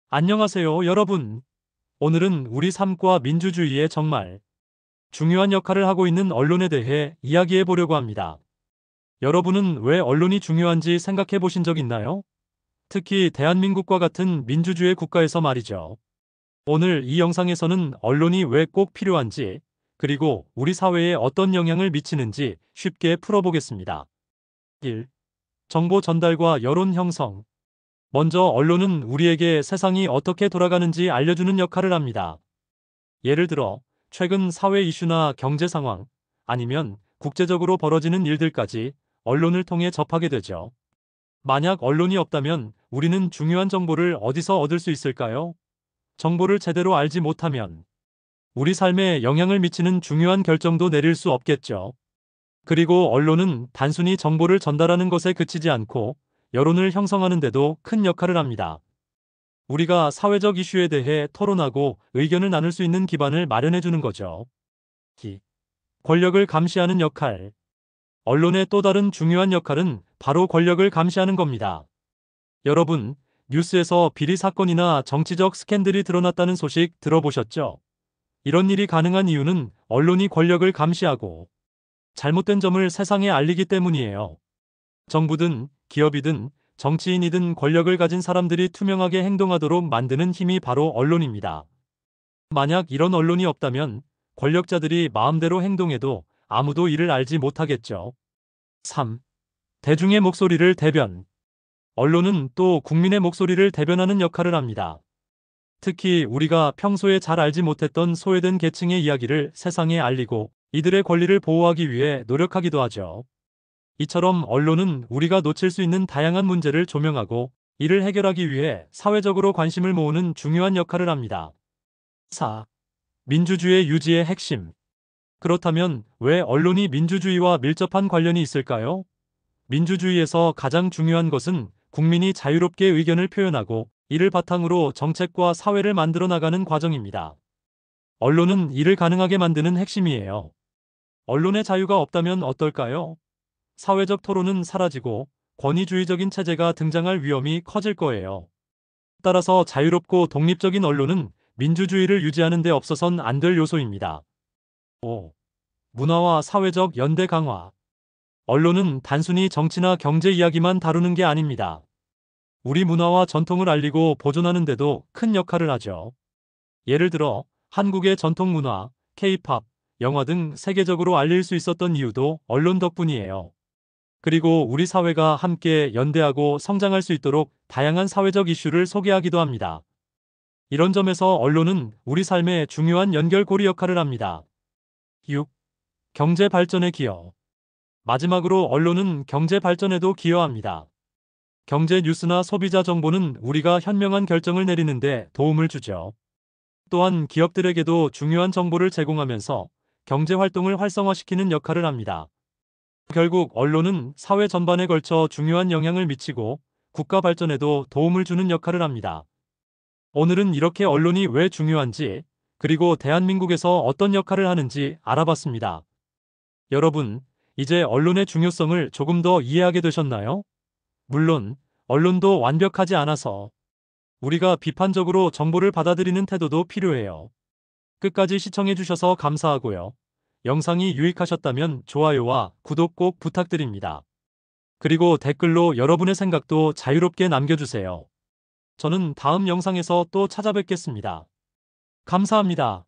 안녕하세요, 여러분. 오늘은 우리 삶과 민주주의에 정말 중요한 역할을 하고 있는 언론에 대해 이야기해 보려고 합니다. 여러분은 왜 언론이 중요한지 생각해 보신 적 있나요? 특히 대한민국과 같은 민주주의 국가에서 말이죠. 오늘 이 영상에서는 언론이 왜 꼭 필요한지, 그리고 우리 사회에 어떤 영향을 미치는지 쉽게 풀어보겠습니다. 1. 정보 전달과 여론 형성. 먼저 언론은 우리에게 세상이 어떻게 돌아가는지 알려주는 역할을 합니다. 예를 들어, 최근 사회 이슈나 경제 상황, 아니면 국제적으로 벌어지는 일들까지 언론을 통해 접하게 되죠. 만약 언론이 없다면 우리는 중요한 정보를 어디서 얻을 수 있을까요? 정보를 제대로 알지 못하면 우리 삶에 영향을 미치는 중요한 결정도 내릴 수 없겠죠. 그리고 언론은 단순히 정보를 전달하는 것에 그치지 않고 여론을 형성하는 데도 큰 역할을 합니다. 우리가 사회적 이슈에 대해 토론하고 의견을 나눌 수 있는 기반을 마련해 주는 거죠. 기. 권력을 감시하는 역할. 언론의 또 다른 중요한 역할은 바로 권력을 감시하는 겁니다. 여러분, 뉴스에서 비리 사건이나 정치적 스캔들이 드러났다는 소식 들어보셨죠? 이런 일이 가능한 이유는 언론이 권력을 감시하고 잘못된 점을 세상에 알리기 때문이에요. 정부든 기업이든 정치인이든 권력을 가진 사람들이 투명하게 행동하도록 만드는 힘이 바로 언론입니다. 만약 이런 언론이 없다면 권력자들이 마음대로 행동해도 아무도 이를 알지 못하겠죠. 3. 대중의 목소리를 대변. 언론은 또 국민의 목소리를 대변하는 역할을 합니다. 특히 우리가 평소에 잘 알지 못했던 소외된 계층의 이야기를 세상에 알리고 이들의 권리를 보호하기 위해 노력하기도 하죠. 이처럼 언론은 우리가 놓칠 수 있는 다양한 문제를 조명하고 이를 해결하기 위해 사회적으로 관심을 모으는 중요한 역할을 합니다. 4. 민주주의 유지의 핵심. 그렇다면 왜 언론이 민주주의와 밀접한 관련이 있을까요? 민주주의에서 가장 중요한 것은 국민이 자유롭게 의견을 표현하고 이를 바탕으로 정책과 사회를 만들어 나가는 과정입니다. 언론은 이를 가능하게 만드는 핵심이에요. 언론의 자유가 없다면 어떨까요? 사회적 토론은 사라지고 권위주의적인 체제가 등장할 위험이 커질 거예요. 따라서 자유롭고 독립적인 언론은 민주주의를 유지하는 데 없어선 안 될 요소입니다. 5. 문화와 사회적 연대 강화. 언론은 단순히 정치나 경제 이야기만 다루는 게 아닙니다. 우리 문화와 전통을 알리고 보존하는 데도 큰 역할을 하죠. 예를 들어 한국의 전통 문화, K-팝, 영화 등 세계적으로 알릴 수 있었던 이유도 언론 덕분이에요. 그리고 우리 사회가 함께 연대하고 성장할 수 있도록 다양한 사회적 이슈를 소개하기도 합니다. 이런 점에서 언론은 우리 삶의 중요한 연결고리 역할을 합니다. 6. 경제 발전에 기여. 마지막으로 언론은 경제 발전에도 기여합니다. 경제 뉴스나 소비자 정보는 우리가 현명한 결정을 내리는데 도움을 주죠. 또한 기업들에게도 중요한 정보를 제공하면서 경제 활동을 활성화시키는 역할을 합니다. 결국 언론은 사회 전반에 걸쳐 중요한 영향을 미치고 국가 발전에도 도움을 주는 역할을 합니다. 오늘은 이렇게 언론이 왜 중요한지, 그리고 대한민국에서 어떤 역할을 하는지 알아봤습니다. 여러분, 이제 언론의 중요성을 조금 더 이해하게 되셨나요? 물론, 언론도 완벽하지 않아서 우리가 비판적으로 정보를 받아들이는 태도도 필요해요. 끝까지 시청해주셔서 감사하고요. 영상이 유익하셨다면 좋아요와 구독 꼭 부탁드립니다. 그리고 댓글로 여러분의 생각도 자유롭게 남겨주세요. 저는 다음 영상에서 또 찾아뵙겠습니다. 감사합니다.